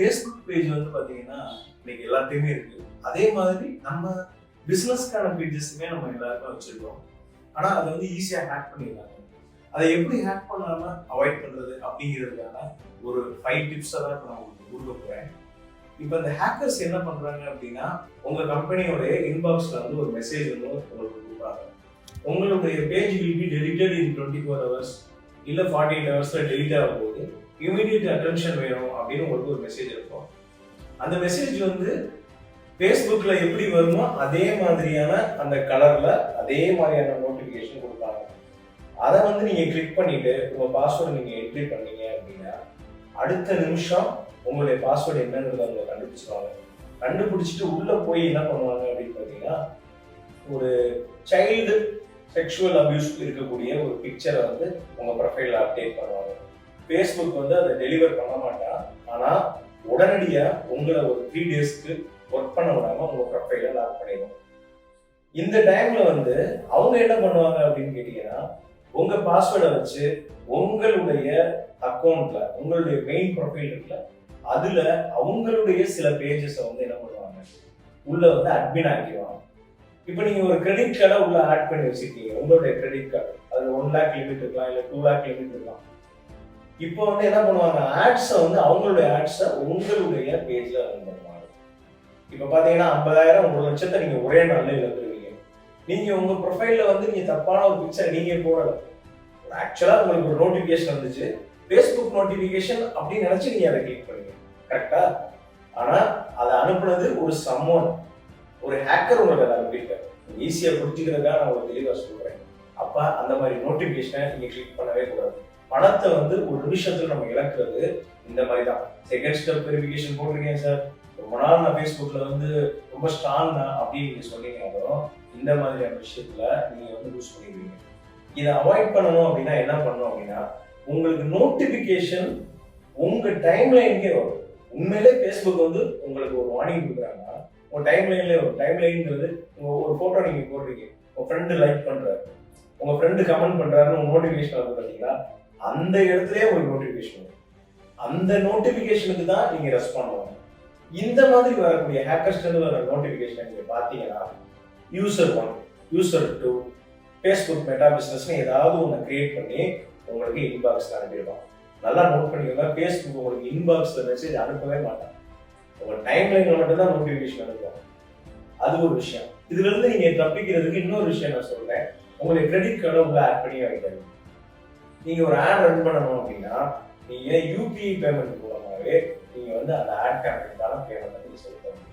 Facebook page வந்து பார்த்தீங்கன்னா இன்னைக்கு எல்லாத்தையுமே இருக்கு. அதே மாதிரி நம்ம பிஸ்னஸ்க்கான பேஜஸுமே நம்ம எல்லாருக்கும் வச்சிருக்கோம். ஆனால் அதை வந்து ஈஸியாக ஹேக் பண்ணிடுறாங்க. அதை எப்படி ஹேக் பண்ணாம அவாய்ட் பண்றது அப்படிங்கிறதுக்கான ஒரு 5 டிப்ஸை தான் இப்போ நான் உங்களுக்கு கொடுக்க போறேன். இப்போ இந்த ஹேக்கர்ஸ் என்ன பண்றாங்க அப்படின்னா, உங்க கம்பெனியோடைய இன்பாக்ஸ்ல வந்து ஒரு மெசேஜ் வந்து உங்களுக்கு கொடுப்பாங்க. உங்களுடைய page will be deleted in 24 hours இல்லை 48 ஹவர்ஸ்ல டெலிட் ஆகும் போது இமீடியட் அட்டென்ஷன் வேணும் அப்படின்னு உங்களுக்கு ஒரு மெசேஜ் இருக்கும். அந்த மெசேஜ் வந்து ஃபேஸ்புக்ல எப்படி வருமோ அதே மாதிரியான அந்த கலர்ல அதே மாதிரியான நோட்டிபிகேஷன் கொடுப்பாங்க. அதை வந்து நீங்க கிளிக் பண்ணிட்டு உங்க பாஸ்வேர்டு நீங்க என்ட்ரி பண்ணீங்க அப்படின்னா அடுத்த நிமிஷம் உங்களுடைய பாஸ்வேர்டு என்னங்கிறத அவங்க கண்டுபிடிச்சிருவாங்க. கண்டுபிடிச்சிட்டு உள்ள போய் என்ன பண்ணுவாங்க அப்படின்னு பார்த்தீங்கன்னா, ஒரு சைல்டு செக்ஷுவல் அபியூஸ் இருக்கக்கூடிய ஒரு பிக்சரை வந்து உங்க ப்ரொஃபைல்ல அப்டேட் பண்ணுவாங்க. ஃபேஸ்புக் வந்து அதை டெலிவர் பண்ண மாட்டான். ஆனா உடனடியா உங்களை ஒரு 3 டேஸ்க்கு ஒர்க் பண்ண விடாம உங்க ப்ரொஃபைல லாக் பண்ணிடும். இந்த டைம்ல வந்து அவங்க என்ன பண்ணுவாங்க அப்படின்னு கேட்டீங்கன்னா, உங்க பாஸ்வேர்டை வச்சு உங்களுடைய அக்கௌண்ட்ல உங்களுடைய மெயின் ப்ரொஃபைல் இருக்குல்ல அதுல அவங்களுடைய சில பேஜஸை வந்து என்ன பண்ணுவாங்க, உள்ள வந்து அட்மின் ஆக்கிடுவாங்க. இப்போ நீங்க ஒரு கிரெடிட் கார்டை உள்ள ஆட் பண்ணி வச்சிருக்கீங்க. உங்களுடைய கிரெடிட் கார்டு அதுல 1 lakh லிமிட் இருக்கலாம், இல்லை 2 lakh லிமிட் இருக்கலாம். இப்போ வந்து என்ன பண்ணுவாங்க, ஆட்ஸை வந்து அவங்களுடைய ஆட்ஸை உங்களுடைய பேஜ்ல ரன் பண்ணுவாங்க. இப்போ பாத்தீங்கன்னா 50,000 1 லட்சத்தை நீங்க ஒரே நாள்ல இழந்துருவீங்க. நீங்க உங்க ப்ரொஃபைல்ல வந்து நீங்க தப்பான ஒரு பிக்சர் நீங்க போடல. ஆக்சுவலா உங்களுக்கு ஒரு நோட்டிபிகேஷன் வந்துச்சு, ஃபேஸ்புக் நோட்டிபிகேஷன் அப்படின்னு நினைச்சு நீங்க அதை கிளிக் பண்ணுவீங்க, கரெக்டா? ஆனா அதை அனுப்புனது ஒரு சம்மோன், ஒரு ஹேக்கர் உங்களுக்கு அதை அனுப்பியிருக்காரு. ஈஸியா புரிஞ்சுக்கிறதுக்காக நான் ஒரு தெளிவா சொல்றேன். அப்ப அந்த மாதிரி நோட்டிபிகேஷனை நீங்க கிளிக் பண்ணவே கூடாது. பணத்தை வந்து ஒரு நிமிஷத்துல நம்ம இழக்கிறது இந்த மாதிரி தான். செகண்ட் ஸ்டெப் வெரிஃபிகேஷன் போட்டிருக்கேன் சார், ரொம்ப நாள் நான் ஃபேஸ்புக்ல வந்து ரொம்ப ஸ்ட்ராங் தான் அப்படின்னு நீங்க சொன்னீங்கன்னாலும் இந்த மாதிரியான விஷயத்துல நீங்க வந்து யூஸ் பண்ணிடுவீங்க. இதை அவாய்ட் பண்ணணும் அப்படின்னா என்ன பண்ணணும் அப்படின்னா, உங்களுக்கு நோட்டிபிகேஷன் உங்க டைம்லைனுக்கே வரும். உண்மையிலே ஃபேஸ்புக் வந்து உங்களுக்கு ஒரு வார்னிங் கொடுக்குறாங்கன்னா உங்க டைம்லைன்லேயே வரும். டைம்லைன்ங்கிறது ஒரு போட்டோ நீங்க போடுறீங்க, உங்க ஃப்ரெண்டு லைக் பண்றாரு, உங்க ஃப்ரெண்டு கமெண்ட் பண்றாருன்னு உங்க நோட்டிபிகேஷன் வந்து பார்த்தீங்கன்னா அந்த இடத்துலயே உங்களுக்கு நோட்டிபிகேஷன் வரும். அந்த நோட்டிபிகேஷனுக்கு தான் நீங்க ரெஸ்பாண்ட் பண்ணணும். இந்த மாதிரி வரக்கூடிய ஹேக்கர்ஸ்ல வர நோட்டிபிகேஷன் நீங்க பாத்தீங்கன்னா யூசர் 1, யூசர் 2, ஃபேஸ்புக் மெட்டா பிசினஸ்னு ஏதாவது ஒன்று கிரியேட் பண்ணி உங்களுக்கு இன்பாக்ஸ்ல அனுப்பிடுவாங்க. நல்லா நோட் பண்ணிக்கோங்க, ஃபேஸ்புக் உங்களுக்கு இன்பாக்ஸ்ல மெசேஜ் அனுப்பவே மாட்டாங்க. உங்க டைம்லைன்ல மட்டும் தான் நோட்டிபிகேஷன் அனுப்புவாங்க. அது ஒரு விஷயம். இதுல இருந்து நீங்க தப்பிக்கிறதுக்கு இன்னொரு விஷயம் நான் சொல்றேன். உங்களுடைய கிரெடிட் கார்டை உங்களை ஆட் பண்ணி வைக்காது. நீங்க ஒரு ஆட் ரன் பண்ணணும் அப்படின்னா நீங்க யூபிஐ பேமெண்ட் மூலமாகவே நீங்க வந்து அந்த ஆட் கம்பெனிக்கான பேமெண்ட் நீங்க செலுத்தணும்.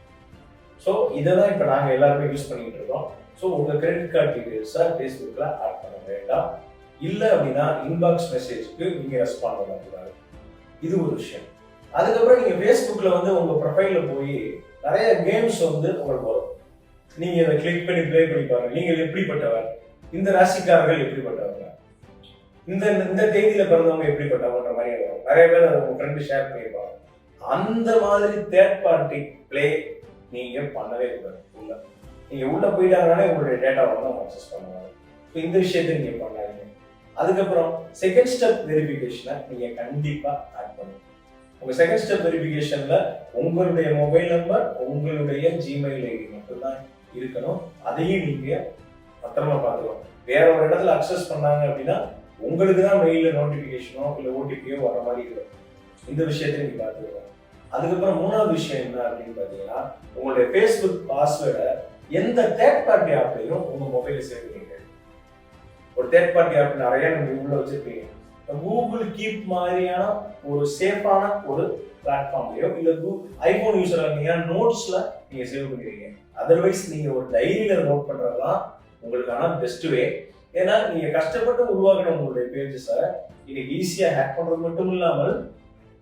ஸோ இதை தான் இப்போ நாங்கள் எல்லாருமே யூஸ் பண்ணிட்டு இருக்கோம். ஸோ உங்க கிரெடிட் கார்டு டீடைல்ஸை ஃபேஸ்புக்கில் ஆட் பண்ண வேண்டாம். இல்லை அப்படின்னா இன்பாக்ஸ் மெசேஜ்க்கு நீங்க ரெஸ்பாண்ட் பண்ணக்கூடாது. இது ஒரு விஷயம். அதுக்கப்புறம் நீங்க ஃபேஸ்புக்கில் வந்து உங்க ப்ரொஃபைல்ல போய் நிறைய கேம்ஸ் வந்து உங்களுக்கு வரும். நீங்க அதை கிளிக் பண்ணி ப்ளே பண்ணி பாருங்க. நீங்கள் எப்படிப்பட்டவர், இந்த ராசிக்காரர்கள் எப்படிப்பட்டவங்க, இந்த தேதியில பிறந்தவங்க எப்படிப்பட்டவங்க மாதிரி வரும். நிறைய பேர் அதை உங்க ஃப்ரெண்டு ஷேர் பண்ணியிருப்பாங்க. அந்த மாதிரி தேர்ட் பார்ட்டி பிளே நீங்க பண்ணவே கூடாது. நீங்க உள்ள போயிட்டாங்கனாலே உங்களுடைய டேட்டாவை வந்து அவங்க அக்சஸ் பண்ணுவாங்க. இந்த விஷயத்தை நீங்க பண்ணாதீங்க. அதுக்கப்புறம் செகண்ட் ஸ்டெப் வெரிஃபிகேஷனை நீங்க கண்டிப்பா ஆட் பண்ணுங்க. உங்க செகண்ட் ஸ்டெப் வெரிஃபிகேஷன்ல உங்களுடைய மொபைல் நம்பர், உங்களுடைய ஜிமெயில் ஐடி மட்டும்தான் இருக்கணும். அதையும் நீங்க பத்திரமா பார்த்துக்கணும். வேற ஒரு இடத்துல அக்சஸ் பண்ணாங்க அப்படின்னா உங்களுக்கு தான் மெயில நோட்டிபிகேஷனோ இல்லை ஓடிபியோ வர மாதிரி இருக்கும். இந்த விஷயத்தை நீங்க பார்த்துக்கணும். அதுக்கப்புறம் 3வது விஷயம் என்ன அப்படின்னு பார்த்தீங்கன்னா, உங்களுடைய ஃபேஸ்புக் பாஸ்வேர்டை எந்த தேர்ட் பார்ட்டி ஆப்லையும் உங்க மொபைல சேர்த்துக்கீங்க. ஒரு தேர்ட் பார்ட்டி ஆப் நிறைய நீங்க உள்ள வச்சிருக்கீங்க. கூகுள் கீப் மாதிரியான ஒரு சேஃபான ஒரு பிளாட்ஃபார்ம்லயோ இல்லை ஐபோன் யூஸர் இருந்தீங்கன்னா நோட்ஸ்ல நீங்க சேவ் பண்ணிருக்கீங்க. அதர்வைஸ் நீங்க ஒரு டைரியில நோட் பண்றதுதான் உங்களுக்கான பெஸ்ட் வே. ஏன்னா நீங்க கஷ்டப்பட்டு உருவாக்கின உங்களுடைய பேஜஸை இன்னைக்கு ஈஸியா ஹேக் பண்றது மட்டும் இல்லாமல்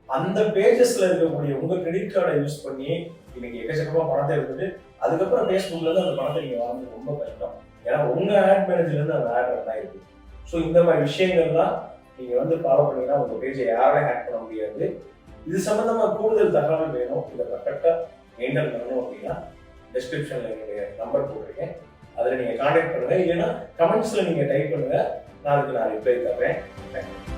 அந்த பேஜஸ்ல இருக்கக்கூடிய உங்க கிரெடிட் கார்டை யூஸ் பண்ணி இன்னைக்கு எக்கச்சக்கமா பணத்தை எடுத்துட்டு அதுக்கப்புறம் ஃபேஸ்புக்ல இருந்து அந்த பணத்தை நீங்க வாங்க ரொம்ப கஷ்டம். ஏன்னா உங்க ஆட் மேனேஜர்ல இருந்து அந்த ஆட் ரன் ஆயிருக்கு. ஸோ இந்த மாதிரி விஷயங்கள்லாம் நீங்க வந்து ஃபாலோ பண்ணீங்கன்னா உங்க பேஜை யாரையும் ஹேக் பண்ண முடியாது. இது சம்பந்தமா கூடுதல் தகவல் வேணும், இதை கரெக்டா மெயின்டைன் பண்ணணும் அப்படின்னா டிஸ்கிரிப்ஷன்ல என்னுடைய நம்பர் போட்டிருக்கேன். அதில் நீங்கள் கான்டாக்ட் பண்ணுங்க. இல்லைன்னா கமெண்ட்ஸில் நீங்கள் டைப் பண்ணுங்க, நான் அதுக்கு ரிப்ளை தர்றேன். தேங்க்யூ.